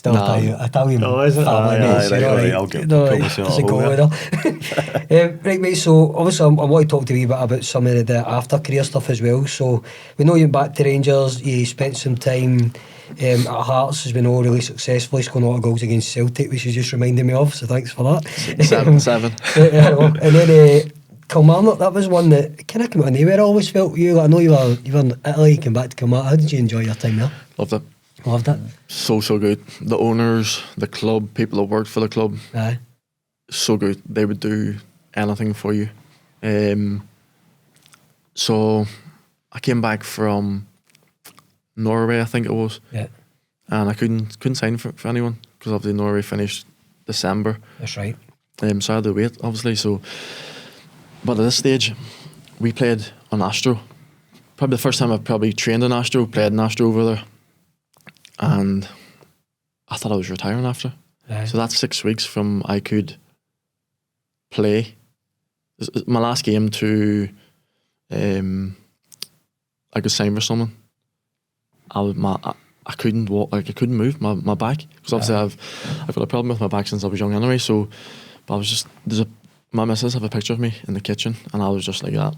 Still Italian Oh, is it? family, mate. Aye, So right, you're right, right. I'll get No, myself it's a at go home there. Right, mate, so obviously I want to talk to you a wee bit about some of the after career stuff as well. So we know you went back to Rangers, you spent some time at Hearts, has been all really successful. He's scored a lot of goals against Celtic, which you just reminded me of, so thanks for that. 7. And then Kilmarnock, that was one that kind of came out of nowhere. I always felt you. Like, I know you were in Italy, you came back to Kilmarnock. How did you enjoy your time there? Loved it. Loved it. So good. The owners, the club, people that worked for the club, Aye. so good. They would do anything for you. So I came back from Norway, I think it was. Yeah. And I couldn't sign for anyone because obviously Norway finished December. That's right. So I had to wait, obviously. So, but at this stage, we played on Astro. Probably the first time I've probably trained on Astro, played on Astro over there. And I thought I was retiring after. Aye. So that's 6 weeks from I could play. My last game to I could sign for someone. I couldn't walk, like I couldn't move my back because obviously I've got a problem with my back since I was young anyway. So, but I was just my missus have a picture of me in the kitchen and I was just like that.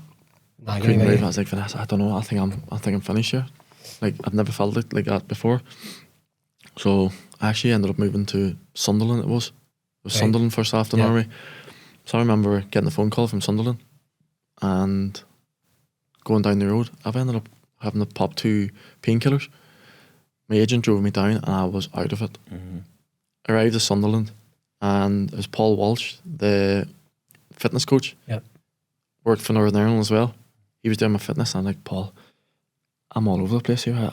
I couldn't move. I was like, Vanessa, I don't know. I think I'm finished here. Like I've never felt it like that before. So I actually ended up moving to Sunderland. It was Sunderland first after Norway. So I remember getting a phone call from Sunderland and going down the road. I've ended up having to pop 2 painkillers. My agent drove me down and I was out of it. Mm-hmm. Arrived at Sunderland and it was Paul Walsh, the fitness coach. Yep. Worked for Northern Ireland as well. He was doing my fitness and I'm like, Paul, I'm all over the place here.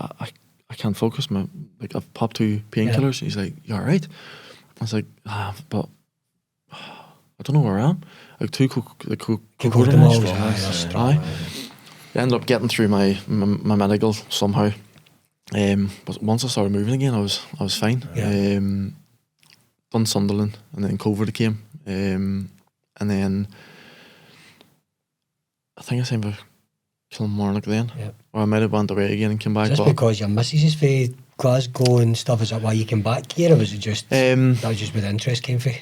I can't focus. I've popped 2 painkillers. He's like, you alright? I was like, but I don't know where I am. Like 2 Cocodamol. I ended up getting through my medical somehow. But once I started moving again, I was fine. Yeah. Done Sunderland and then COVID came. And then I think I signed for Kilmarnock then. Yep. Or I might have went away again and came back. Just because your missus is from Glasgow and stuff, is that why you came back here, or was it just that was just where the interest came from?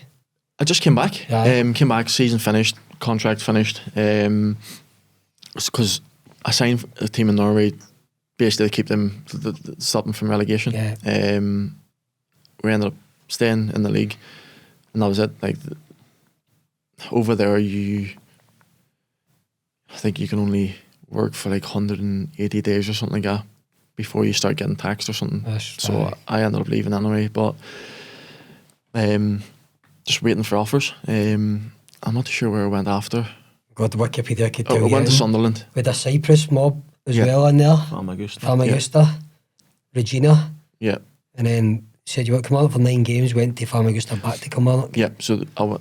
I just came back. Aye. Came back, season finished, contract finished. Because I signed a team in Norway basically to keep them, stop them from relegation. Yeah. We ended up staying in the league, and that was it. Like over there, I think you can only work for like 180 days or something like that before you start getting taxed or something. So I ended up leaving anyway, but just waiting for offers. I'm not too sure where I went after. God, the Wikipedia could tell I went to Sunderland. With a Cyprus mob as well in there. Famagusta, Regina. Yeah. And then said you went to Kilmarnock for 9 games, went to Famagusta, back to Kilmarnock. Yeah, so I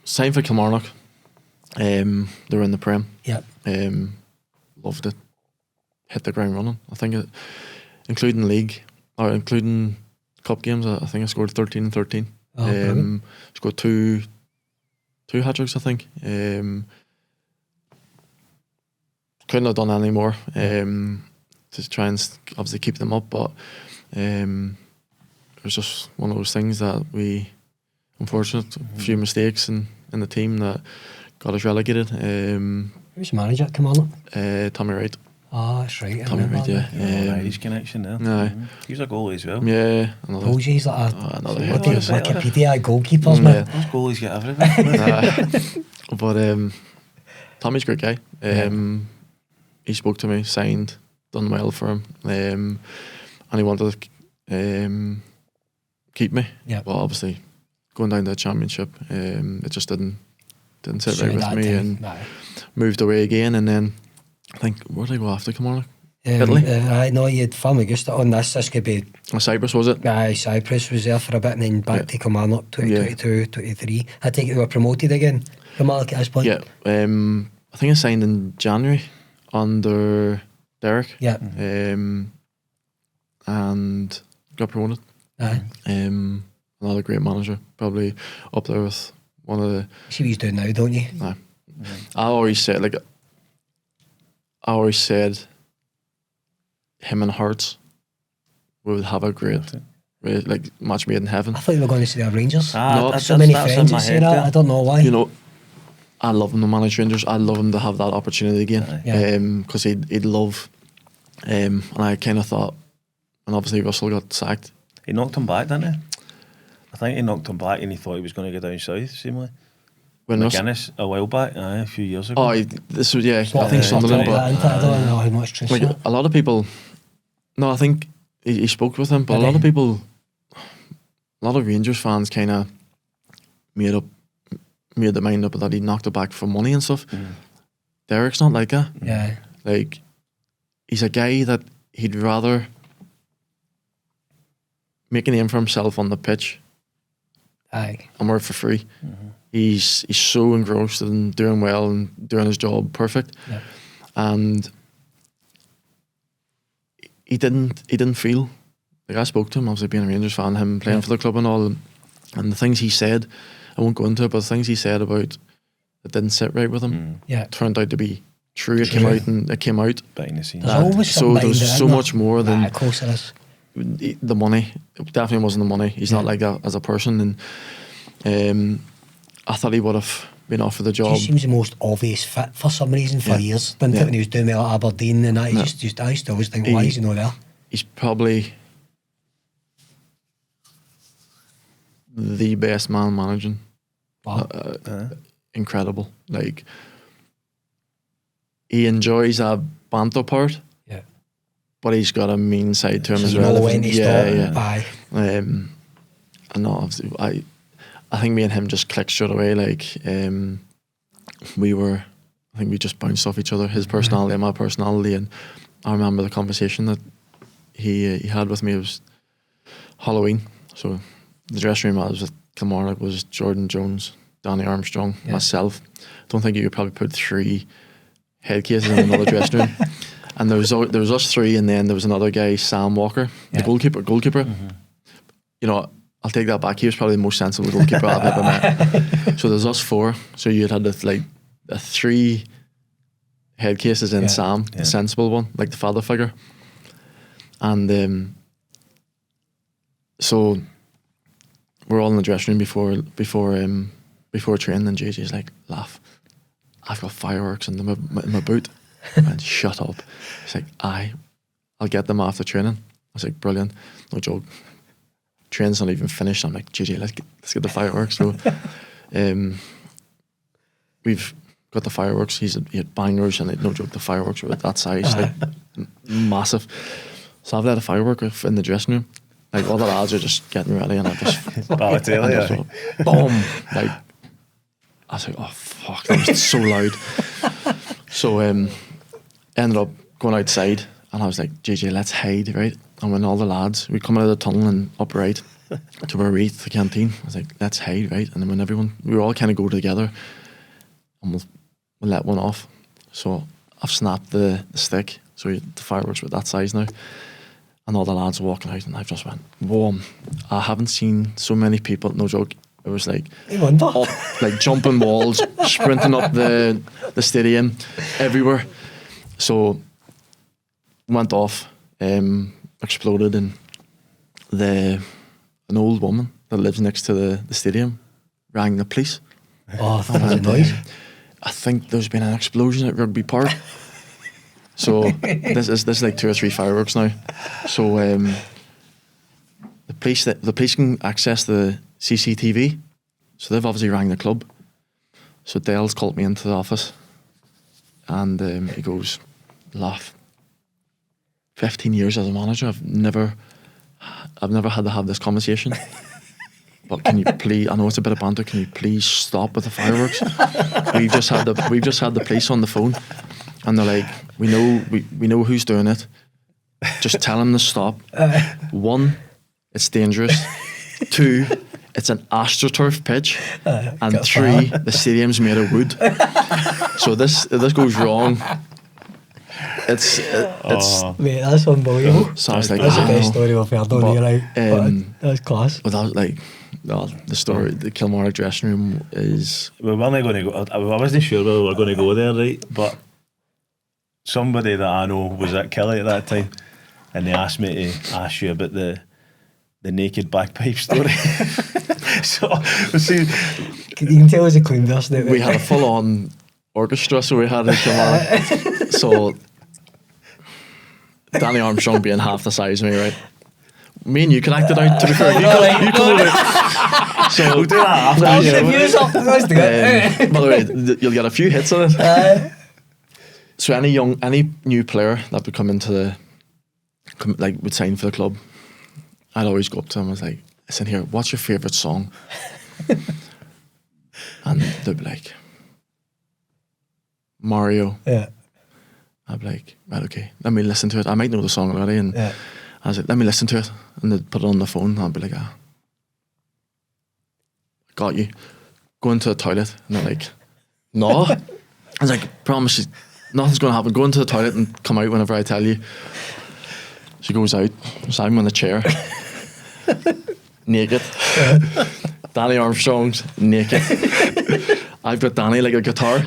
signed for Kilmarnock. They were in the Prem. Yeah. Loved it. Hit the ground running. I think including league, or including cup games, I think I scored 13 and 13. Scored two hat-tricks, I think. Couldn't have done any more to try and obviously keep them up, but it was just one of those things that we, unfortunate, a few mistakes in the team that got us relegated. Who's manager at Kilmarnock? Tommy Wright. Oh, that's right. Tommy Wright, yeah. Irish connection there. He's a goalie as well. Yeah. Told you he's like another what head. Wikipedia goalkeepers, man. Those goalies get everything. But Tommy's a great guy. He spoke to me, signed, done well for him, and he wanted to keep me. Yeah. But obviously, going down to the championship, it just didn't sit right with me, and moved away again. And then I think, where did I go after Kilmarnock? Italy? I know you had Famagusta on this. This could be Cyprus, was it? Aye, Cyprus was there for a bit and then back to Kilmarnock 2022, 23. I take it they were promoted again, Kilmarnock at this point. Yeah, I think I signed in January under Derek. Yeah. And got promoted. Aye. Another great manager, probably up there with one of the. See what he's doing now, don't you? Aye. I always said him and Hearts would have a great like match made in heaven. I thought you were going to say the Rangers. No, so many that's friends in my that say head, that. yeah. I don't know why. You know, I love him to manage Rangers. I love him to have that opportunity again. Yeah. Because he'd love. And I kind of thought, and obviously Russell got sacked. He knocked him back, didn't he? I think he knocked him back and he thought he was going to go down south, seemingly. When McInnes, a while back, a few years ago. Oh, this was, I So think Sunderland. I don't know how much truth Like, that. a lot of people, no, I think he spoke with him, but a lot of people, a lot of Rangers fans kind of made their mind up that he knocked it back for money and stuff. Derek's not like that. Yeah. Like, he's a guy that he'd rather make a name for himself on the pitch Aye. and work for free. He's so engrossed in doing well and doing his job perfect. Yeah. And he didn't feel like, I spoke to him, obviously being a Rangers fan, him playing for the club and all, and the things he said, I won't go into it, but the things he said about it didn't sit right with him. Yeah. Turned out to be true. It came out. Behind the scenes. There's always So something there was behind so it, much more than of course there is. the money. It definitely wasn't the money. He's not like that as a person, and I thought he would have been offered the job. He seems the most obvious fit for some reason for years. Didn't it when he was doing well at Aberdeen and that? He just I used to always think, why is he not there? He's probably the best man managing. Wow. Incredible. Like, he enjoys a banter part, Yeah. but he's got a mean side to him as You well. know when to stop. Aye. I know. Obviously, I think me and him just clicked straight away. Like, I think we just bounced off each other. His personality and my personality, and I remember the conversation that he had with me. It was Halloween, so the dressing room I was at Kilmarnock was Jordan Jones, Danny Armstrong, myself. Don't think you could probably put 3 head cases in another dressing room. And there was us 3, and then there was another guy, Sam Walker, the goalkeeper. You know, I'll take that back. He was probably the most sensible goalkeeper I've ever met. So there's us 4. So you had the 3 head cases in Sam, the sensible one, like the father figure. And so we're all in the dressing room before training, and JJ's like, "Laugh, I've got fireworks in my boot." And shut up. He's like, I'll get them after training. I was like, brilliant, no joke. Training's not even finished. I'm like, JJ, let's get the fireworks. So we've got the fireworks. He had bangers, and no joke, the fireworks were that size, like massive. So I've let a firework off in the dressing room. Like, all the lads are just getting ready, and I just boom. Like, I was like, oh fuck, that was so loud. So ended up going outside, and I was like, JJ, let's hide, right? And when all the lads, we come out of the tunnel and up right to where we eat the canteen, I was like, let's hide, right? And then when we all kind of go together, and we'll let one off. So I've snapped the stick, so the fireworks were that size now. And all the lads were walking out, and I just went, whoa, I haven't seen so many people, no joke. It was like up, like jumping walls, sprinting up the stadium, everywhere. So went off, exploded, and an old woman that lives next to the stadium rang the police. Oh, that was a noise. I think there's been an explosion at Rugby Park. So this is like 2 or 3 fireworks now. So the police can access the CCTV. So they've obviously rang the club. So Dale's called me into the office, and he goes, "Laugh, 15 years as a manager, I've never had to have this conversation. But can you please? I know it's a bit of banter. Can you please stop with the fireworks? We've just had the police on the phone, and they're like, we know who's doing it. Just tell them to stop. 1, it's dangerous. 2, it's an AstroTurf pitch, and 3, the stadium's made of wood. So this goes wrong. It's mate, that's unbelievable. So I was like, that's the best story I've heard on here, right? That's class. But that was like, the story, the Kilmarnock dressing room is. We weren't going to go. I wasn't sure whether we were going to go there, right? But somebody that I know was at Killie at that time, and they asked me to ask you about the the naked bagpipe story. So, see, You can tell us a clean version of it. We had a full-on orchestra, so we had a Kilmarnock. So Danny Armstrong being half the size of me, right? Me and you can act it out, to be fair. You come over. So we'll do that after. I'll get the views up. That's the good. by the way, you'll get a few hits on it. So any new player that would come into would sign for the club, I'd always go up to him and was like, listen here, what's your favourite song? And they'd be like, Mario. Yeah. I'd be like, right, okay, let me listen to it. I might know the song already, and Yeah. I was like, let me listen to it. And they'd put it on the phone, and I'd be like, got you. Go into the toilet. And they're like, no. I was like, promise you, nothing's going to happen. Go into the toilet and come out whenever I tell you. She goes out. So I'm on the chair. Naked. Danny Armstrong's naked. I've got Danny like a guitar.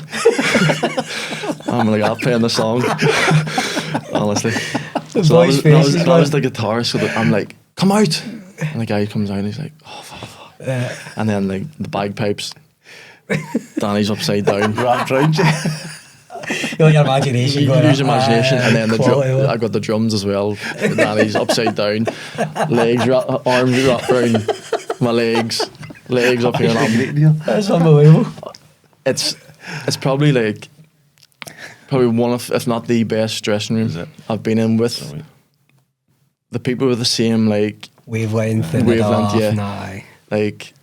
I'm like, I'll play the song. Honestly. So that was the guitar. So that I'm like, come out. And the guy comes out and he's like, oh, fuck. And then like the bagpipes. Danny's upside down. Wrapped round you. Your imagination. Use imagination. And then I I got the drums as well. Danny's upside down. Arms wrapped around my legs up here. And That's unbelievable. It's probably one of, if not the best dressing room I've been in with. The people with the same like wavelength. Yeah. Nah. Like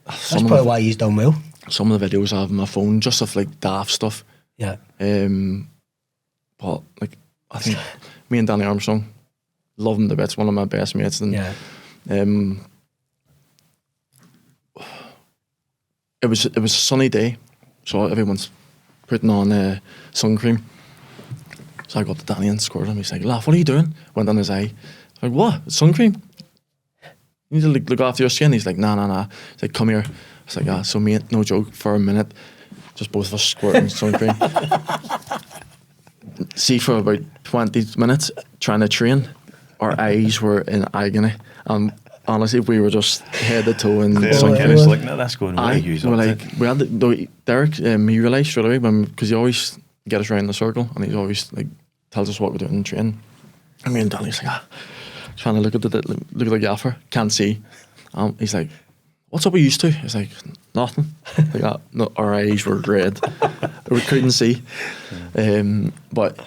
that's probably why he's done well. Some of the videos I have on my phone, just of like daft stuff. Yeah. But like I think me and Danny Armstrong love him to bits. One of my best mates. And it was a sunny day, so everyone's putting on sun cream. So I got to Danny and scored him. He's like, "Laugh, what are you doing?" Went on his eye. I'm like, what? Sun cream? You need to look after your skin. He's like, nah. He's like, come here. I was like, so mate, no joke, for a minute, just both of us squirting sun cream. See, for about 20 minutes trying to train, our eyes were in agony. Honestly, we were just head to toe in sun cream. Like, no, that's going away. We had Derek, he realised straight away, because he always get us around the circle, and he's always like tells us what we're doing in training. And me and Danny's like, trying to look at the gaffer, can't see. He's like, what's up with you two? He's like, nothing. Like that. No, our eyes were red. We couldn't see. But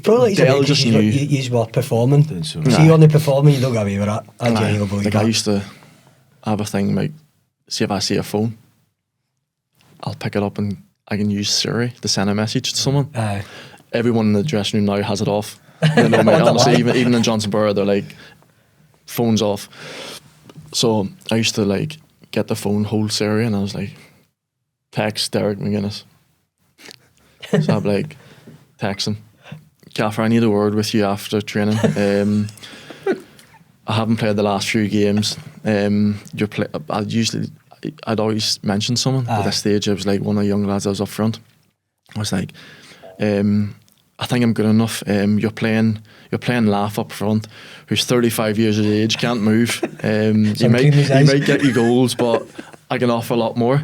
probably Dale just knew. You were performing. So. See, you're only performing, you don't get away with that. I genuinely believe like that. I used to have a thing like, see if I see a phone, I'll pick it up and I can use Siri to send a message to someone. Everyone in the dressing room now has it off. They know me, honestly, even in Johnson Borough, they're like, phones off. So I used to like get the phone, hold Siri, and I was like, text Derek McInnes. So I'd be like, text him, Gaffer, I need a word with you after training. I haven't played the last few games. I'd always mention someone. At this stage, it was like one of the young lads that was up front. I was like, I think I'm good enough. You're playing Laugh up front, who's 35 years of age, can't move. He might get you goals, but I can offer a lot more.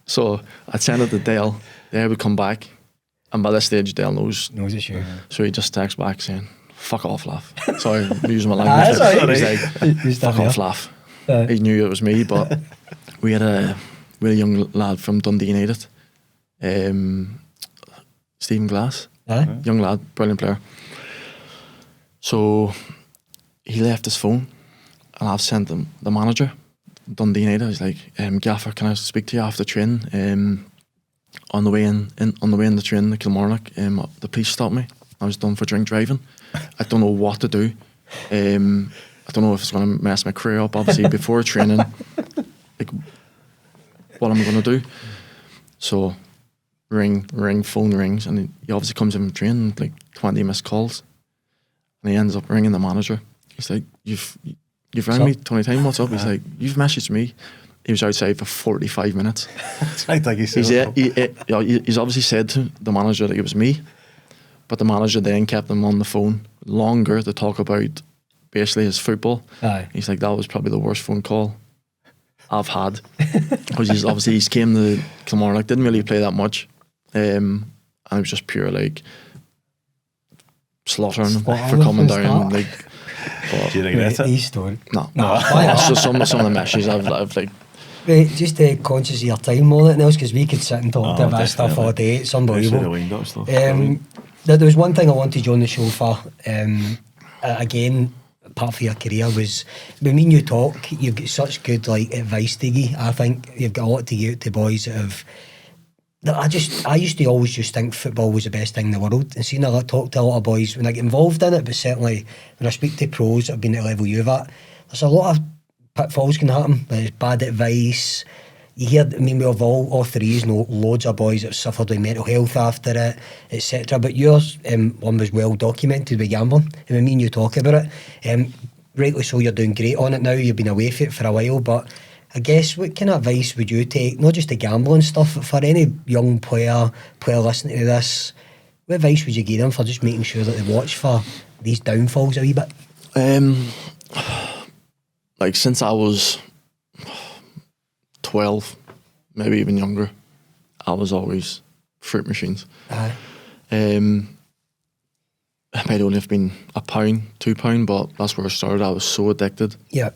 So I'd send it to Dale. Dale would come back, and by this stage, Dale knows it's you. So he just texts back saying, "Fuck off, Laugh." Sorry, I'm using my language. He's like, "Fuck off, Laugh." He knew it was me, but we had a young lad from Dundee United. Stephen Glass, young lad, brilliant player. So he left his phone, and I've sent him the manager, Dundee United. He's like, "Gaffer, can I speak to you after training?" On the way in the train, the Kilmarnock, the police stopped me. I was done for drink driving. I don't know what to do. I don't know if it's going to mess my career up. Obviously, before training, like, what am I going to do? So. Ring, phone rings, and he obviously comes in from training with like 20 missed calls, and he ends up ringing the manager. He's like, "You've rang me 20 times. What's up?" He's like, "You've messaged me." He was outside for 45 minutes. It's like he's obviously said to the manager that it was me, but the manager then kept him on the phone longer to talk about basically his football. Aye. He's like, that was probably the worst phone call I've had. Because he's came to Kilmarnock, didn't really play that much. And it was just pure like slaughtering him for coming down. Like, but, Do you regret it? These don't. no. Why So some of the messages I've like, Right, just conscious of your time more than anything else, because we could sit and talk about this stuff all day. It's unbelievable. Wind-up stuff. There was one thing I wanted you on the show for, again, part of your career, was when me and you talk, you've got such good like advice to give. I think you've got a lot to give to boys that have. I used to always just think football was the best thing in the world, and seeing I talk to a lot of boys when I get involved in it, but certainly when I speak to pros that have been at the level you've at, there's a lot of pitfalls can happen. There's bad advice. You hear, I mean, we have all threes know loads of boys that have suffered with mental health after it, etc. But yours, one was well documented with gambling. And when me and you talk about it, rightly so, you're doing great on it now. You've been away from it for a while, but I guess what kind of advice would you take, not just the gambling stuff, but for any young player listening to this, what advice would you give them for just making sure that they watch for these downfalls a wee bit? Like since I was 12, maybe even younger, I was always fruit machines. Aye. It might only have been £1, £2, but that's where I started. I was so addicted. Yeah.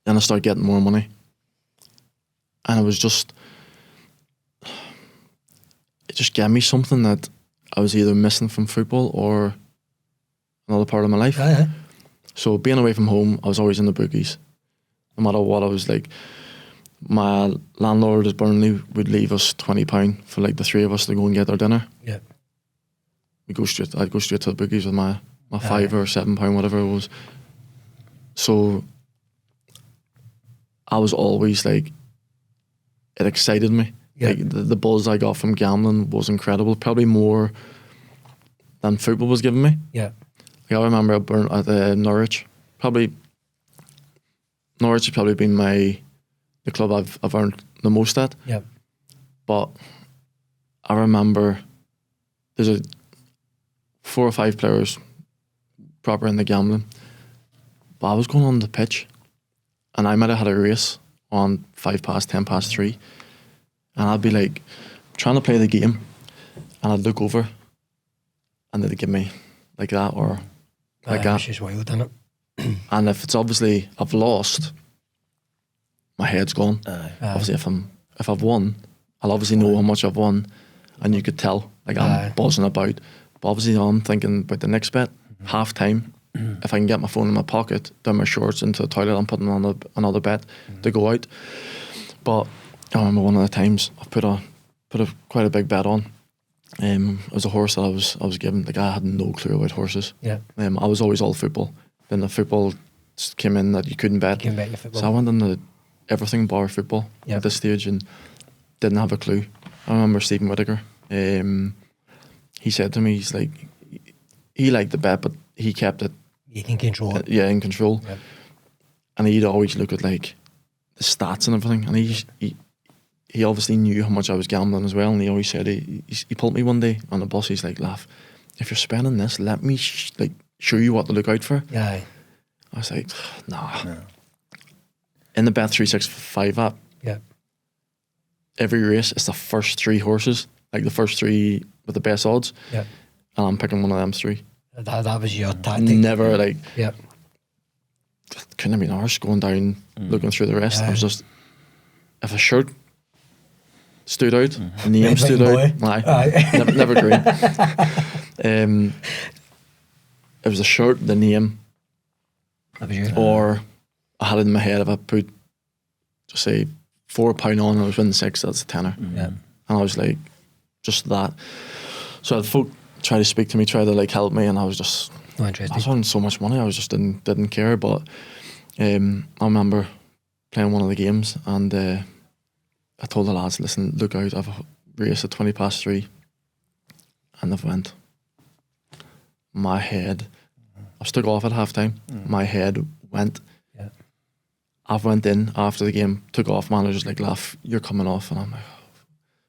Then I started getting more money. And it was just, it just gave me something that I was either missing from football or another part of my life. Aye. So being away from home, I was always in the bookies. No matter what, I was like, my landlord at Burnley would leave us £20 for like the three of us to go and get our dinner. Yeah. I'd go straight to the bookies with my £5 or £7, whatever it was. So I was always like, it excited me. Yeah. Like the buzz I got from gambling was incredible, probably more than football was giving me. Yeah. Like I remember at Norwich. Norwich has probably been the club I've earned the most at. Yeah. But I remember there's 4 or 5 players proper in the gambling. But I was going on the pitch and I might have had a race on 5 past, 10 past 3. And I'd be like trying to play the game and I'd look over and they'd give me like that or like that. Which is wild, isn't it? And if it's obviously I've lost, my head's gone. Aye. Obviously, if I've won, I'll obviously know how much I've won, and you could tell. Like I'm buzzing about. But obviously, I'm thinking about the next bet. Half time, if I can get my phone in my pocket, down my shorts into the toilet, I'm putting on another bet to go out. But I remember one of the times I put quite a big bet on. It was a horse that I was given. The guy had no clue about horses. Yeah. I was always all football. Then the football came in that you couldn't bet. You can bet your football. So I went into everything bar football Yep. at this stage and didn't have a clue. I remember Stephen Whittaker. He said to me, he's like, he liked the bet, but he kept it. You can control it. In control. Yep. And he'd always look at like the stats and everything. And he obviously knew how much I was gambling as well. And he always said, he pulled me one day on the bus. He's like, Laff, if you're spending this, let me show you what to look out for. Yeah. I was like, nah. No. In the Bet365 app, Yeah. every race it's the first 3 horses, like the first 3 with the best odds. Yeah. And I'm picking one of them 3. That was your tactic. Never like. Yeah. Couldn't have been arse going down looking through the rest. I was just, if a shirt stood out, a name Red, stood white, out. boy. Aye. Never green. It was a shirt, the name, That was you. or I had it in my head if I put, just say, £4 on and I was winning 6, that's a tenner. Yeah. And I was like, just that. So I had folk try to speak to me, try to like help me, and I was just, No I interested. was earning so much money, I was just didn't care. But I remember playing one of the games and I told the lads, listen, look out, I've a race at 20 past 3. And they've went. My head, I stuck off at half time, my head went. Yeah. I've went in after the game, took off, manager's like, Laff, you're coming off. And I'm like, oh.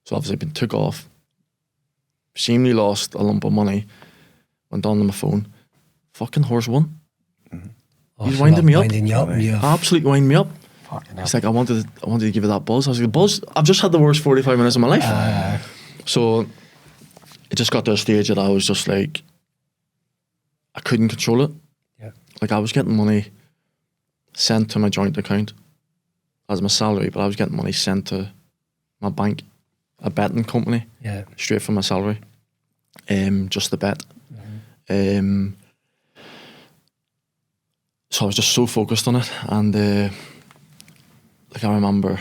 So obviously I've been took off, seemingly lost a lump of money, went on to my phone, fucking horse won. He's winding me up. Winding you up. Yeah. Absolutely winding me up. Fucking He's like, I wanted to give you that buzz. I was like, buzz? I've just had the worst 45 minutes of my life. So it just got to a stage that I was just like, I couldn't control it. Yeah. Like I was getting money sent to my joint account as my salary, but I was getting money sent to my bank, a betting company, straight from my salary, just the bet. So I was just so focused on it, and like I remember,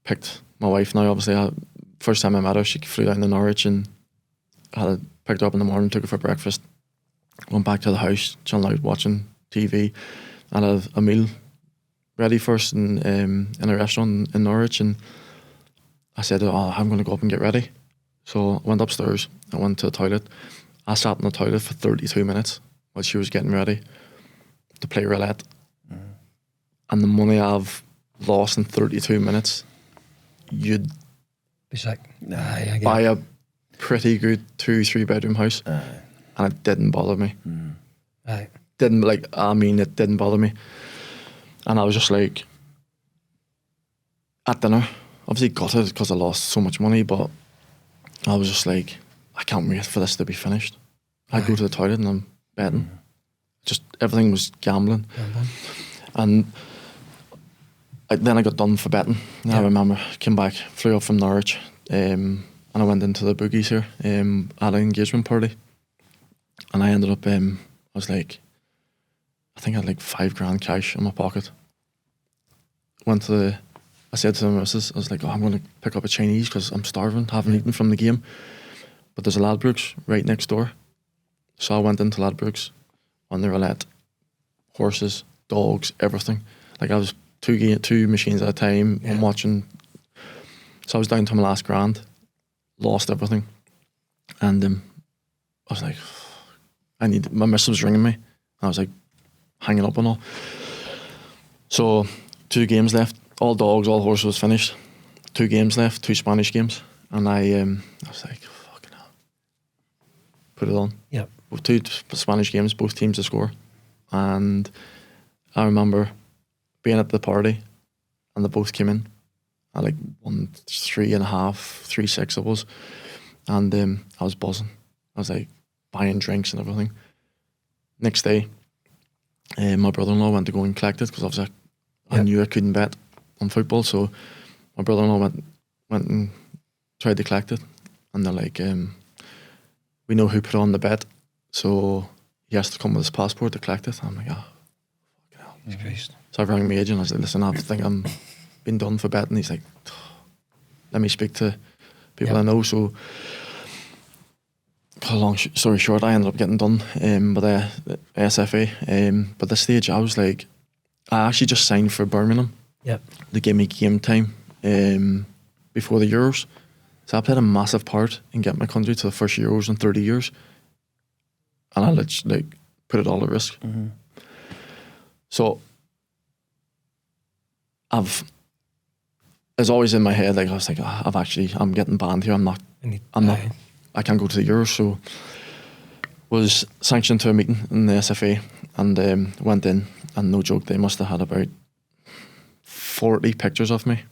picked my wife now. Obviously, first time I met her, she flew down to Norwich, and I picked her up in the morning, took her for breakfast, went back to the house, chilling out, watching TV, and I had a meal ready first in a restaurant in Norwich, and I said, I'm going to go up and get ready. So I went upstairs, I went to the toilet, I sat in the toilet for 32 minutes while she was getting ready to play roulette. And the money I've lost in 32 minutes, you'd be sick. I buy a pretty good 2-3 bedroom house, and it didn't bother me. It didn't bother me. And I was just like, at dinner, obviously gutted because I lost so much money, but I was just like, I can't wait for this to be finished. I go to the toilet and I'm betting. Just everything was gambling. And then I got done for betting. I remember, came back, flew up from Norwich, and I went into the boogies here at an engagement party. And I ended up, I was like, I think I had like $5,000 cash in my pocket. I said to the missus, I was like, I'm going to pick up a Chinese because I'm starving, haven't eaten from the game. But there's a Ladbrokes right next door. So I went into Ladbrokes on the roulette, horses, dogs, everything. Like I was two machines at a time. I'm watching. So I was down to my last grand, lost everything. And I was like, my missus was ringing me. I was like, hanging up and all. So 2 games left, all dogs, all horses was finished. 2 games left, 2 Spanish games. And I was like, fucking hell. Put it on. Yeah. 2 Spanish games, both teams to score. And I remember being at the party and they both came in. I like 1-3.5, 3-6 it was. And I was buzzing. I was like buying drinks and everything. Next day, my brother-in-law went to go and collect it because obviously I knew I couldn't bet on football, so my brother-in-law went and tried to collect it, and they're like, we know who put on the bet, so he has to come with his passport to collect it. I'm like, fucking hell. Christ. So I rang my agent, I was like, listen, I think I'm been done for betting. He's like, let me speak to people I know. So long story short, I ended up getting done by the SFA. But at this stage, I was like, I actually just signed for Birmingham. Yep. They gave me game time before the Euros. So I played a massive part in getting my country to the first Euros in 30 years. And I like put it all at risk. So it's always in my head, like I was like, I'm getting banned here. I'm not, I can't go to the Euros. So was sanctioned to a meeting in the SFA and went in, and no joke, they must have had about 40 pictures of me,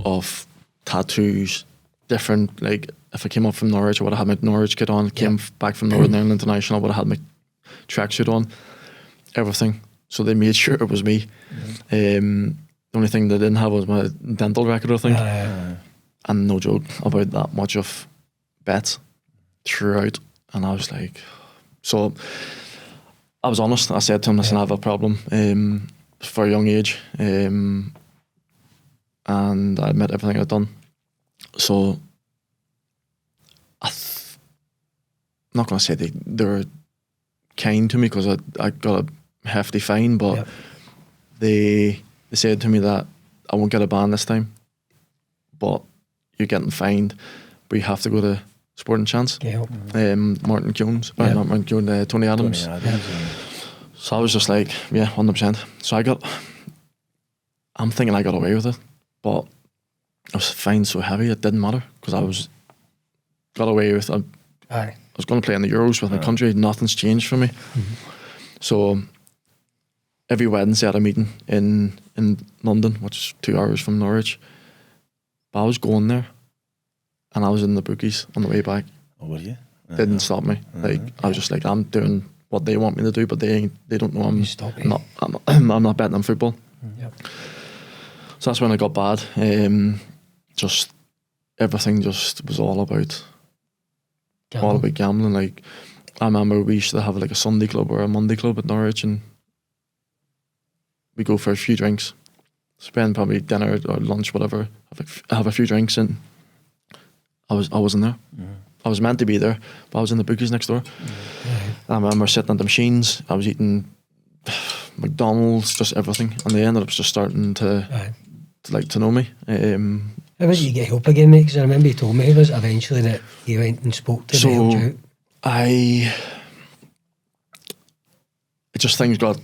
of tattoos, different, like if I came up from Norwich, I would have had my Norwich kit on, came back from Northern Ireland International, I would have had my tracksuit on, everything. So they made sure it was me. The only thing they didn't have was my dental record, I think. And no joke, about that much of bets throughout. And I was like, so I was honest. I said to him, listen, I have a problem for a young age. And I admit everything I'd done. So I'm not going to say they were kind to me because I got a hefty fine, but they said to me that I won't get a ban this time, but you're getting fined, but you have to go to Sporting Chance. Martin Jones, not Martin Jones, Tony Adams. So I was just like, 100%. So I'm thinking I got away with it, but I was fined so heavy it didn't matter because I got away with it. I was going to play in the Euros with my country. Nothing's changed for me. So every Wednesday I had a meeting in London, which is 2 hours from Norwich. But I was going there, and I was in the bookies on the way back. Oh, were you? Didn't stop me. Like I was just like, I'm doing what they want me to do, but they don't know I'm not betting on football. Yep. So that's when I got bad. Just everything just was all about gambling. Like I remember we used to have like a Sunday club or a Monday club at Norwich, and we go for a few drinks, spend probably dinner or lunch, whatever, have a few drinks, and I wasn't there. I was meant to be there, but I was in the bookies next door. I remember sitting at the machines. I was eating McDonald's, just everything, and they ended up just starting to know me. How did you get help again, mate? Because I remember you told me it was eventually that you went and spoke to them and helped you out. It just, things got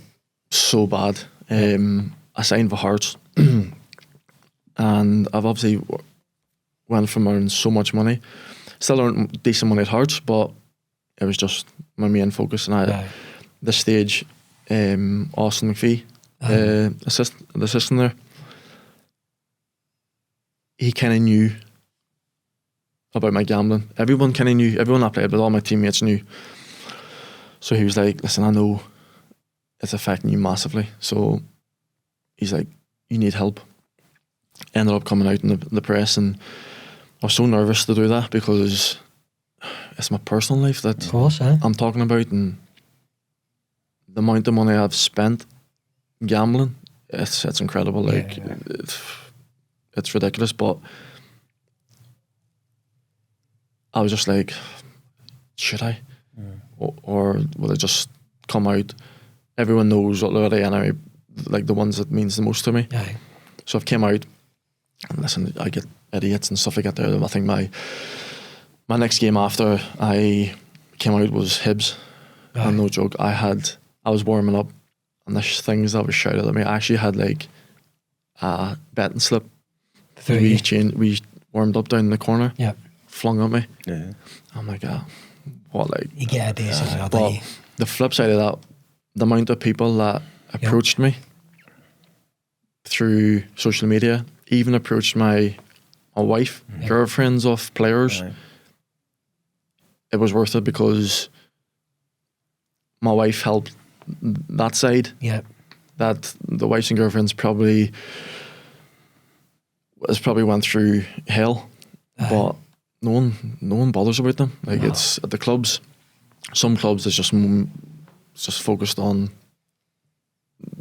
so bad. I signed for Hearts, and I've obviously went from earning so much money, still earning decent money at Hearts, but it was just my main focus. And this stage, Austin McPhee, the assistant there, he kind of knew about my gambling. Everyone kind of knew. Everyone I played with, all my teammates knew. So he was like, listen, I know it's affecting you massively. So he's like, you need help. Ended up coming out in the press, and I was so nervous to do that because it's my personal life that I'm talking about, and the amount of money I've spent gambling, it's incredible. Like it's ridiculous, but I was just like, should I? Or will it just come out? Everyone knows already, and like the ones that means the most to me. So I've came out, and listen, I get idiots and stuff like that there. I think my next game after I came out was Hibs, and no joke, I was warming up, and there's things that was shouted at me. I actually had like a betting slip. We warmed up down in the corner. Flung at me. I'm like, what, like, you get ideas as well, but the flip side of that, the amount of people that approached me through social media, even approached my wife, girlfriends of players, it was worth it because my wife helped that side. That the wives and girlfriends probably went through hell, but no one bothers about them. Like it's at the clubs. Some clubs is just focused on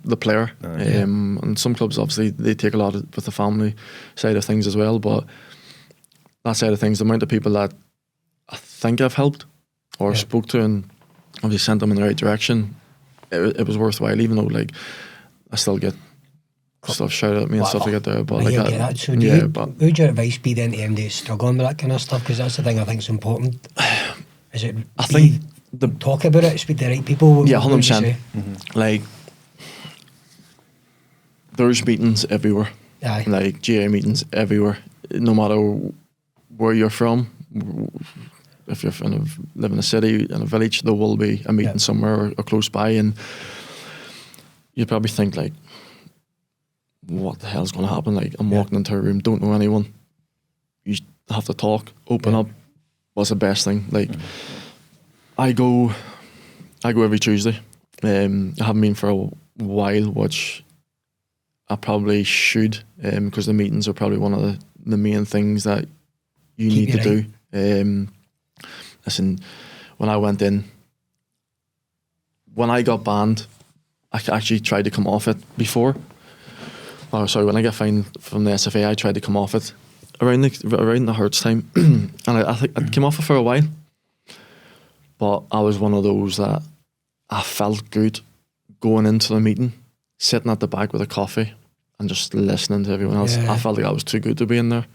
the player, and some clubs obviously they take a lot with the family side of things as well. But that side of things, the amount of people that I think I've helped or spoke to and obviously sent them in the right direction, it was worthwhile. Even though like I still get stuff shouted at me and stuff like that there, but like that. So what would your advice be then to them that's struggling with that kind of stuff? Because that's the thing I think is important. Is it? I think talk about it, speak to the right people. 100%. Like there's meetings everywhere. Like GA meetings everywhere. No matter where you're from, if you're live in a city, in a village, there will be a meeting somewhere or close by, and you'd probably think like, what the hell's going to happen? Like I'm walking into a room, don't know anyone. You have to talk, open up. What's the best thing? Like I go every Tuesday. I haven't been for a while, which I probably should, because the meetings are probably one of the main things that you need to do. Listen, when I went in, when I got banned, I actually tried to come off it before. Oh, sorry, when I got fined from the SFA, I tried to come off it around the Hearts time, and I think I came off it for a while. But I was one of those that I felt good going into the meeting, sitting at the back with a coffee and just listening to everyone else. I felt like I was too good to be in there,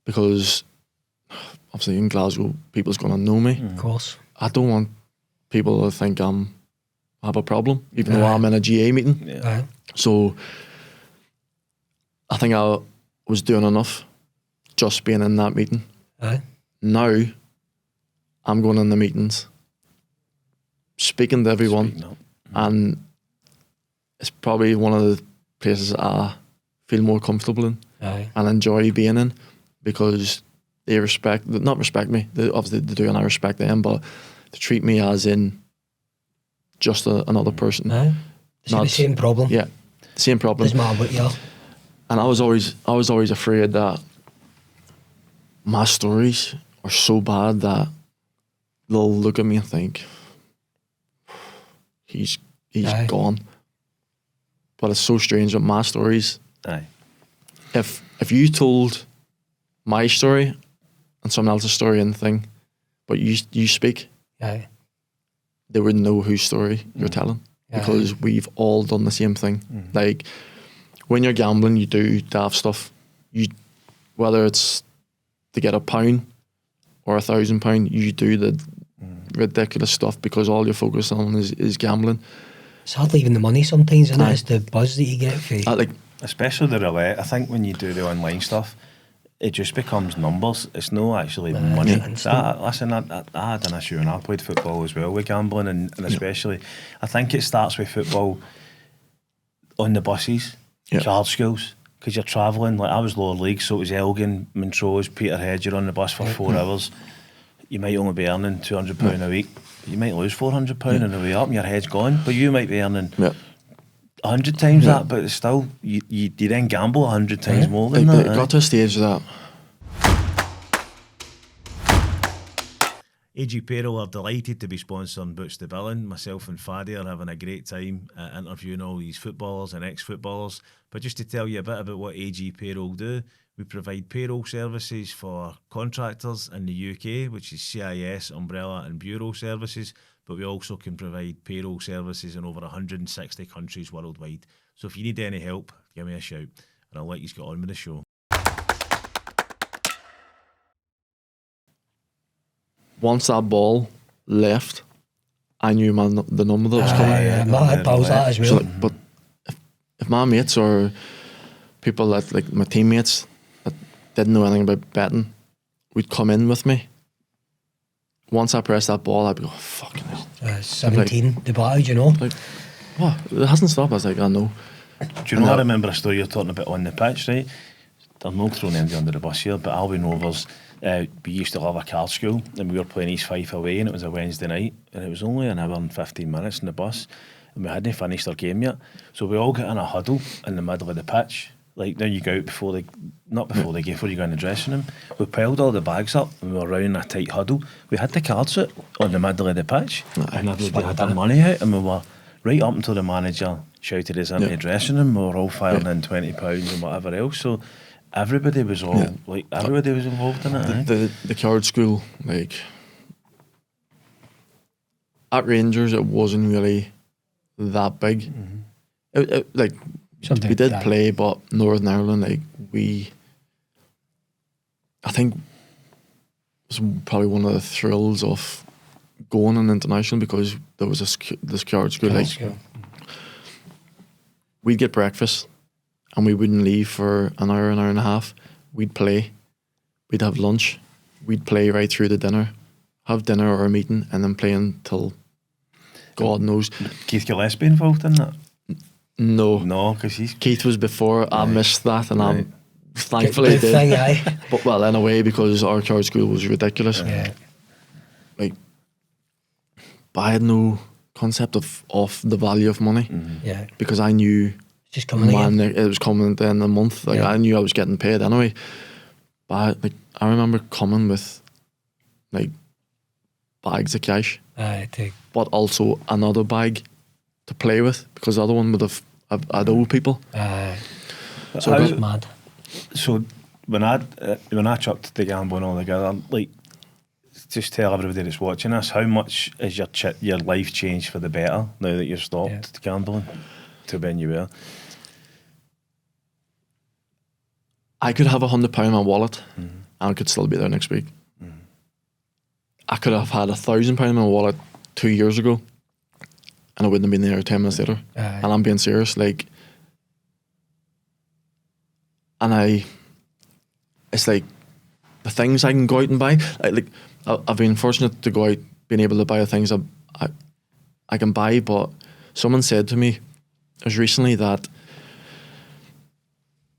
because obviously in Glasgow, people's going to know me. Of course, I don't want people to think I have a problem, even though I'm in a GA meeting. So I think I was doing enough just being in that meeting. Now I'm going in the meetings speaking to everyone, Speaking up. and it's probably one of the places I feel more comfortable in Aye. and enjoy being in, because they not respect me. Obviously they do, and I respect them, but they treat me as in just another person. Aye. It's the same problem. Yeah, same problem. Doesn't matter what you are. And I was always afraid that my stories are so bad that they'll look at me and think he's Aye. gone. But it's so strange that my stories, Aye. if you told my story and someone else's story and thing, but you speak, Aye. they wouldn't know whose story you're telling, because we've all done the same thing. Like when you're gambling, you do daft stuff. Whether it's to get £1 or £1,000, you do the ridiculous stuff because all you're focused on is gambling. It's hardly even the money sometimes, isn't it? It's the buzz that you get for Like, especially the roulette. I think when you do the online stuff, it just becomes numbers. It's no actually money. Listen, I had an issue when I played football as well with gambling, and especially, I think it starts with football on the buses, card schools, because you're travelling. Like I was lower league, so it was Elgin, Montrose, Peterhead. You're on the bus for 4 hours. You might only be earning £200 a week. You might lose £400 on the way up, and your head's gone. But you might be earning 100 times that, but it's still you then gamble 100 times more than that. It got to a stage that AG Payroll are delighted to be sponsoring Boots to Billing. Myself and Faddy are having a great time interviewing all these footballers and ex-footballers. But just to tell you a bit about what AG Payroll do, we provide payroll services for contractors in the UK, which is CIS, umbrella and bureau services, but we also can provide payroll services in over 160 countries worldwide. So if you need any help, give me a shout, and I'll let you get on with the show. once that ball left, I knew the number that was coming. I had pals that as well. So, like, but if my mates or people that, like my teammates that didn't know anything about betting, would come in with me. Once I pressed that ball, I'd be going, fucking hell. 17, like, the battle, you know. Like, what? It hasn't stopped. I was like, I know. Do you know, I remember a story you're talking about on the pitch, right? I'm not throwing anybody under the bus here, but Albion Rovers, we used to have a card school, and we were playing East Fife away, and it was a Wednesday night, and it was only an hour and 15 minutes in the bus, and we hadn't finished our game yet. So we all got in a huddle in the middle of the pitch. Like, now you go out before the game, before you go in the dressing room. We piled all the bags up, and we were around in a tight huddle. We had the cards out on the middle of the pitch, and everybody had their money out, and we were right up until the manager shouted us into the dressing room. We were all firing in £20 and whatever else. So everybody was all everybody was involved in it. The card school, like at Rangers, it wasn't really that big. Mm-hmm. Like we did play, but Northern Ireland, like I think it was probably one of the thrills of going on international, because there was this card school. We'd get breakfast and we wouldn't leave for an hour and a half. We'd play, we'd have lunch, we'd play right through the dinner, have dinner or a meeting, and then play until God knows. Keith Gillespie involved in that? No, because Keith was before. I missed that, and I'm thankfully did. But well, in a way, because our card school was ridiculous. Like, but I had no concept of the value of money. Because I knew just coming it was coming at the end of the month. Like I knew I was getting paid anyway. But I remember coming with like bags of cash, but also another bag to play with, because the other one would have I'd owe people. So it was mad. So when I chucked the gambling all together, like, just tell everybody that's watching this, how much is your life changed for the better now that you've stopped gambling to when you were? I could have £100 in my wallet and I could still be there next week. I could have had £1,000 in my wallet 2 years ago and I wouldn't have been there 10 minutes later. And I'm being serious, like, and it's like the things I can go out and buy, like I've been fortunate to go out being able to buy the things I can buy, but someone said to me as recently that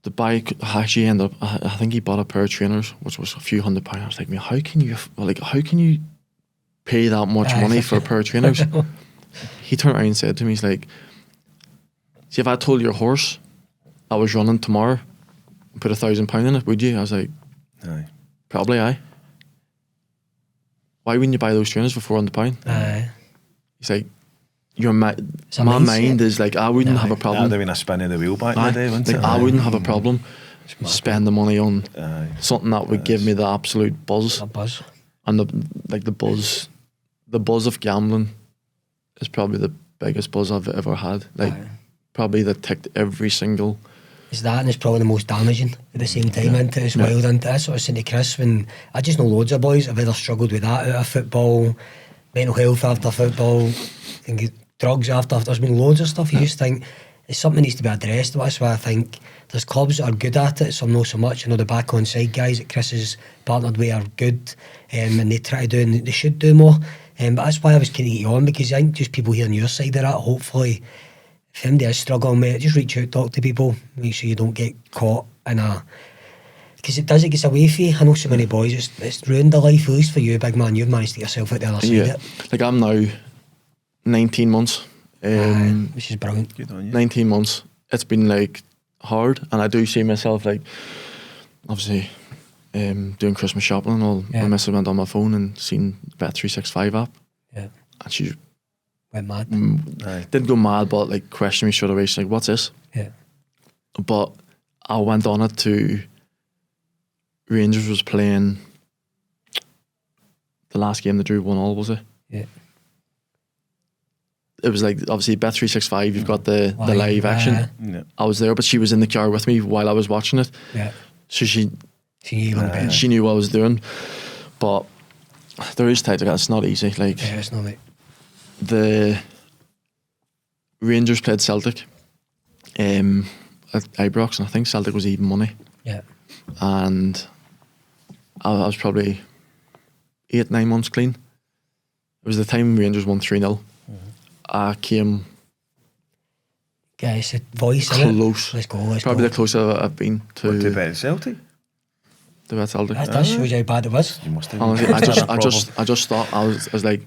the bike actually ended up, I think he bought a pair of trainers, which was a few £100. I was like, man, how can you pay that much money for a pair of trainers? He turned around and said to me, he's like, see, if I told your horse I was running tomorrow and put £1,000 in it, would you? I was like, Aye. probably aye. Why wouldn't you buy those trainers for £400? Aye. He's like, my mindset. mind is like, I wouldn't have a problem. That'd have been a spin of the wheel back in the day, wouldn't like, it? I wouldn't have a problem spending money on Aye. something that would give me the absolute buzz. A buzz. And the buzz of gambling is probably the biggest buzz I've ever had. Like, probably that ticked every single. It's that, and it's probably the most damaging at the same time, into as well. And that's what I was saying to Chris, when I just know loads of boys have either struggled with that out of football, mental health after football, and drugs after. There's been loads of stuff. You just think it's something that needs to be addressed. That's why I think there's clubs that are good at it, some not so much. I know the back on side guys that Chris has partnered with are good, and they try to do, and they should do more. But that's why I was keen to get you on, because I think just people hearing your side of that, hopefully, if anybody is struggling with it, just reach out, talk to people, make sure you don't get caught in a. Because it gets away from you. I know so many boys, it's ruined their life, at least for you, big man. You've managed to get yourself out the other side of it. Like, I'm now 19 months. Which is brilliant. Good on you. 19 months. It's been like hard, and I do see myself like, obviously, doing Christmas shopping and all. My missus went on my phone and seen Bet365 app. Yeah. And she Went mad. didn't go mad, but like questioned me straight away. She's like, "What's this?" Yeah. But I went on it to Rangers was playing the last game they drew 1-1, was it? Yeah. It was like, obviously, Bet365, you've got the live action. Yeah. I was there, but she was in the car with me while I was watching it. Yeah. So she knew what I was doing. But there is tight, it's not easy. Like, Yeah, it's not mate. the Rangers played Celtic at Ibrox, and I think Celtic was even money. Yeah. And I was probably 8-9 months clean. It was the time Rangers won 3-0. I came Guys, voice close. Let's go. Probably the closest I've been to bet Celtic. the Bet Celtic. That shows how bad it was. You must have. Honestly, I just thought I was like,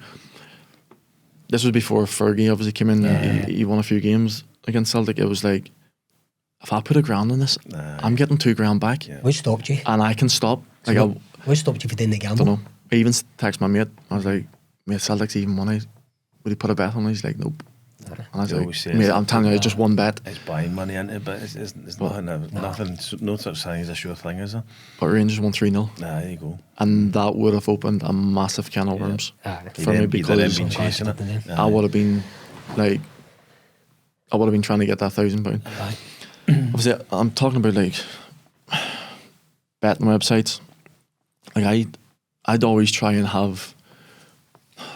this was before Fergie obviously came in. He won a few games against Celtic. It was like, if I put £1,000 in this, I'm getting £2,000 back. What stopped you? And I can stop. Like, What stopped you from doing the I gamble? don't know. I even texted my mate. I was like, mate, Celtic's even money. Would he put a bet on it? He's like, nope. And I was like, mate, I'm telling you, it's just one bet. It's buying money into it, but it's nothing, no such thing as a sure thing, is there? But Rangers won 3-0. There you go. And that would have opened a massive can of worms for me, because been chasing it. I would have been like, I would have been trying to get that £1,000. Obviously, I'm talking about like betting websites. Like, I'd always try and have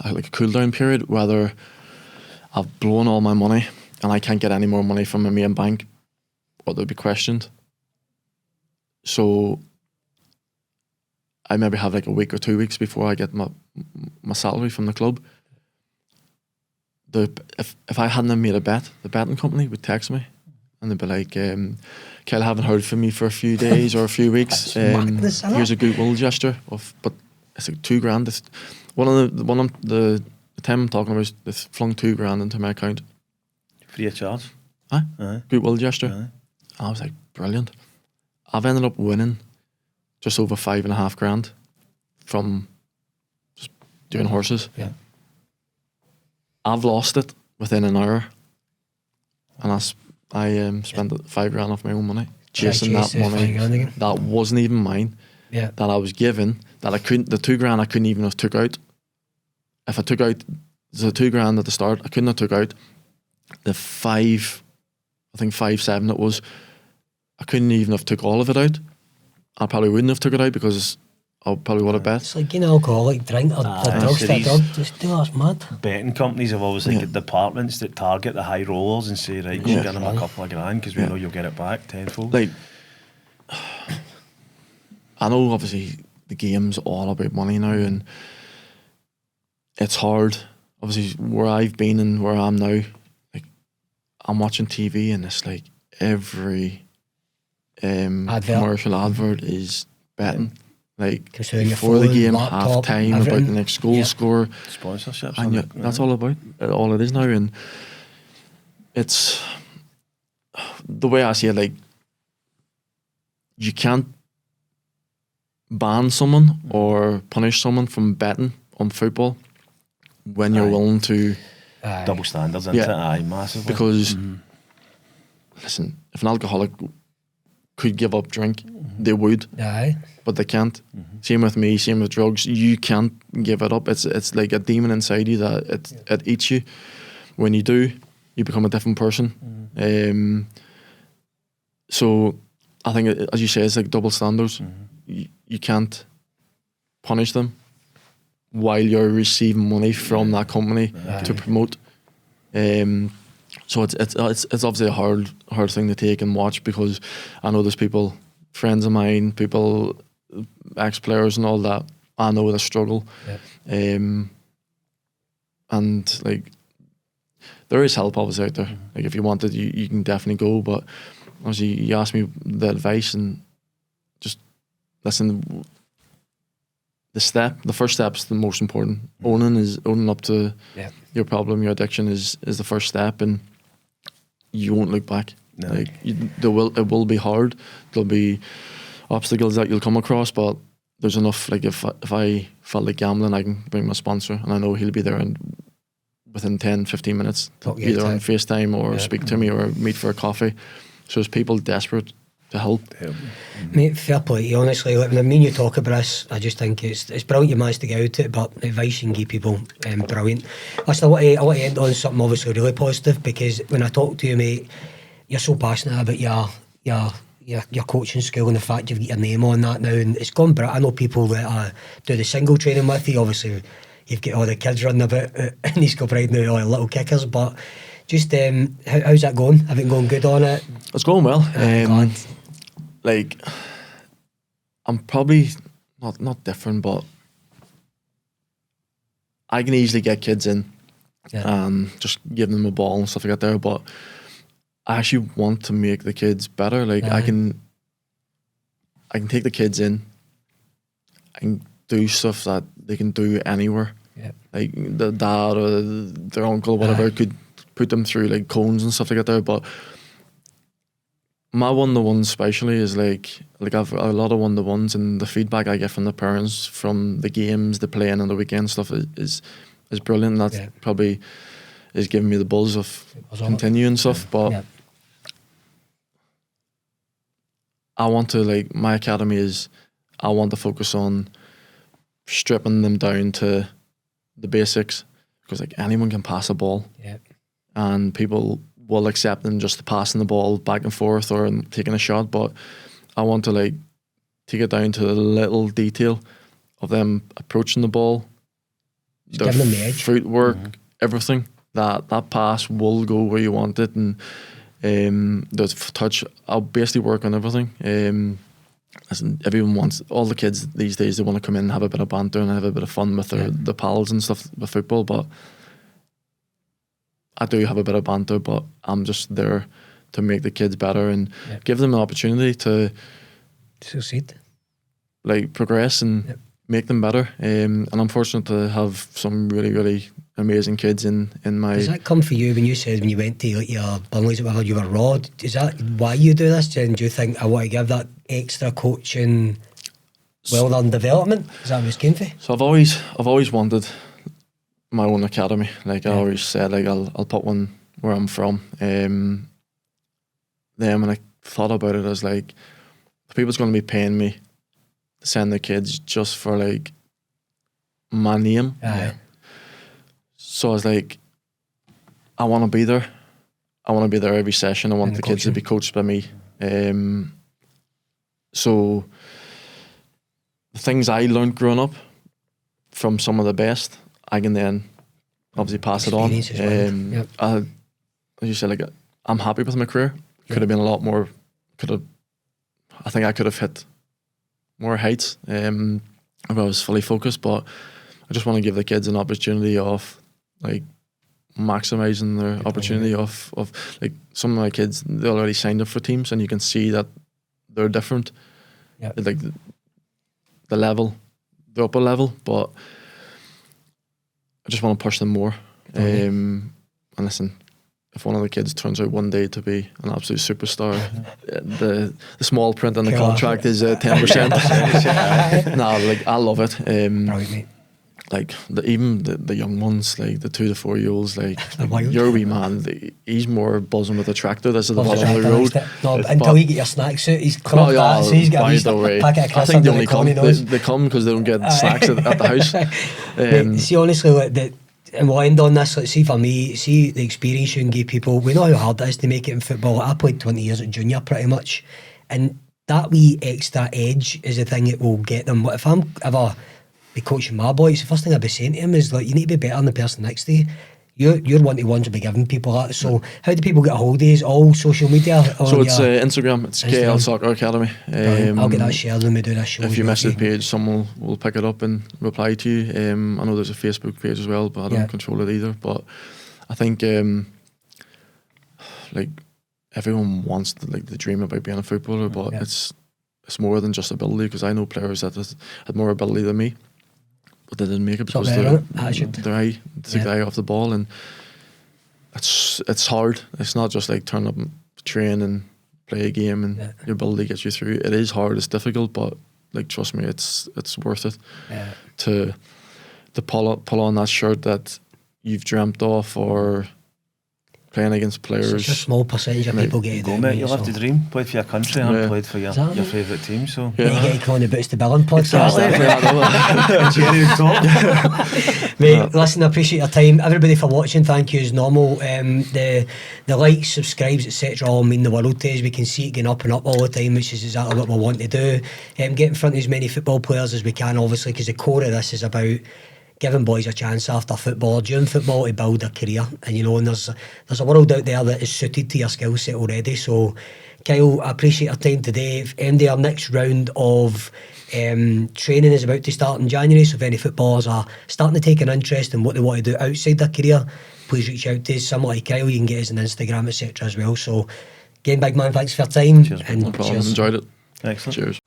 like a cool down period, whether I've blown all my money and I can't get any more money from my main bank, or they'll be questioned. So I maybe have like a week or 2 weeks before I get my salary from the club. If I hadn't made a bet, the betting company would text me and they'd be like, Kyle, haven't heard from me for a few days or a few weeks. Here's a goodwill gesture but it's like £2,000. It's the time I'm talking about, they flung £2,000 into my account. Free of charge. Goodwill gesture. I was like, brilliant. I've ended up winning just over £5,500 from just doing horses. Yeah. I've lost it within an hour, and I spent £5,000 off my own money chasing that money that wasn't even mine. Yeah. That I was given, that I couldn't. The £2,000 I couldn't even have took out. If I took out the £2,000 at the start, I couldn't have took out the 5.7 it was. I couldn't even have took all of it out. I probably wouldn't have took it out because I probably would have bet. It's like an alcoholic drink or drugs for a drug. Just do that's mad. Betting companies have always like departments that target the high rollers and say, right, you get them a couple of grand because we know you'll get it back tenfold. Like, I know obviously the game's all about money now, and it's hard. obviously where I've been and where I am now, like I'm watching TV and it's like every commercial advert is betting. Like before the game, half time, about the next goal score, sponsorships, and that's all about all it is now. And it's the way I see it. Like you can't ban someone or punish someone from betting on football when you're willing to double standards, isn't it? Aye, massively. Because listen, if an alcoholic could give up drink, they would. Aye. But they can't. Same with me, same with drugs. You can't give it up. It's like a demon inside you that it eats you. When you do, you become a different person. So I think, as you say, it's like double standards. You can't punish them while you're receiving money from that company to promote. So it's obviously a hard thing to take and watch, because I know there's people, friends of mine, people, ex-players and all that, I know the struggle. And like there is help obviously out there. Like if you wanted, you can definitely go, but obviously you asked me the advice, and just listen. The first step is the most important. Owning up to your problem, your addiction is the first step, and you won't look back. No. Like it will be hard. There'll be obstacles that you'll come across, but there's enough. Like if I felt like gambling, I can bring my sponsor, and I know he'll be there and within 10-15 minutes, either on FaceTime or speak to me or meet for a coffee. So there's people desperate to help. Mate, fair play to you, honestly. Like, when me and you talk about this, I just think it's brilliant you managed to get out it, but advice you can give people, brilliant. Listen, I want to end on something obviously really positive, because when I talk to you, mate, you're so passionate about your coaching school and the fact you've got your name on that now, and it's gone brilliant. I know people that do the single training with you, obviously you've got all the kids running about in East Kilbride now, all the little kickers, but just how's that going? Have it gone good on it? It's going well. Like I'm probably not different, but I can easily get kids in and just give them a ball and stuff like that there, but I actually want to make the kids better. Like I can take the kids in and do stuff that they can do anywhere. Like the dad or their uncle or whatever could put them through like cones and stuff like that there, but my one-to-one especially is like I've a lot of one-to-ones, and the feedback I get from the parents from the games, the playing on the weekend stuff is brilliant. That probably is giving me the buzz of continuing stuff. But I want to, like, my academy is, I want to focus on stripping them down to the basics, because like anyone can pass a ball, and people will accept them just passing the ball back and forth or taking a shot, but I want to like take it down to the little detail of them approaching the ball, their giving them the edge, footwork, everything. That pass will go where you want it, and the touch. I'll basically work on everything. Listen, everyone wants, all the kids these days, they want to come in and have a bit of banter and have a bit of fun with the pals and stuff with football, but I do have a bit of banter, but I'm just there to make the kids better and give them an opportunity to succeed, like progress and make them better. And I'm fortunate to have some really, really amazing kids in my... Does that come for you when you said when you went to like your Burnleys or whatever, you were raw? Is that why you do this? And do you think I want to give that extra coaching, well-done development? Is that what it's came for? So I've always wanted my own academy. Like I always said, like I'll put one where I'm from. Then when I thought about it, I was like, the people's going to be paying me to send their kids just for like my name. So I was like, I want to be there. I want to be there every session. I want the kids to be coached by me. So the things I learned growing up from some of the best, I can then obviously pass it on. As you said, like I'm happy with my career. Could have been a lot more. I think I could have hit more heights if I was fully focused. But I just want to give the kids an opportunity of like maximising their opportunity of like some of my kids, they already signed up for teams, and you can see that they're different. Yeah. Like the level, the upper level, but I just want to push them more. And listen, if one of the kids turns out one day to be an absolute superstar, the small print on the contract is 10%. No, like I love it. Brilliant, mate. Like even the young ones, like the 2 to 4 year olds, like your wee man, he's more buzzing with the tractor that's at the bottom of the road. No, until you get your snack suit, he's clocked that, so he's got a packet of I crisps think they under only the corner, come, they come because they don't get snacks at the house. Mate, see, honestly, like, and we'll end on this, like, see for me, see the experience you can give people. We know how hard it is to make it in football. Like, I played 20 years at junior pretty much, and that wee extra edge is the thing that will get them. If I'm ever be coaching my boys, the first thing I'd be saying to him is, like, you need to be better than the person next to you. You're one-to-ones will be giving people that. So how do people get a hold of these? All social media? So it's Instagram, it's KL Soccer Academy. I'll get that shared when we do this show. If you miss the page, someone will pick it up and reply to you. I know there's a Facebook page as well, but I don't control it either. But I think like everyone wants the dream about being a footballer, but it's more than just ability, because I know players that had more ability than me, but they didn't make it because they're the guy off the ball, and it's hard. It's not just like turn up and train and play a game and your ability gets you through. It is hard, it's difficult, but like trust me, it's worth it to pull on that shirt that you've dreamt of, or playing against players. Such a small percentage of people get it. Go, mate, you'll have to dream. Played for your country and played for your favourite team. So you get to call on the Boots to Billing podcast. Mate, listen, I appreciate your time. Everybody for watching, thank you as normal. The likes, subscribes, etc. all mean the world to us. We can see it going up and up all the time, which is exactly what we want to do. Get in front of as many football players as we can, obviously, because the core of this is about giving boys a chance after football, during football, to build a career. And and there's a world out there that is suited to your skill set already. So Kyle, I appreciate your time today. And our next round of training is about to start in January, so if any footballers are starting to take an interest in what they want to do outside their career, please reach out to us. Similar to Kyle, you can get us on Instagram, etc. as well. So again, big man, thanks for your time. Cheers, no problem. Enjoyed it. Excellent. Cheers.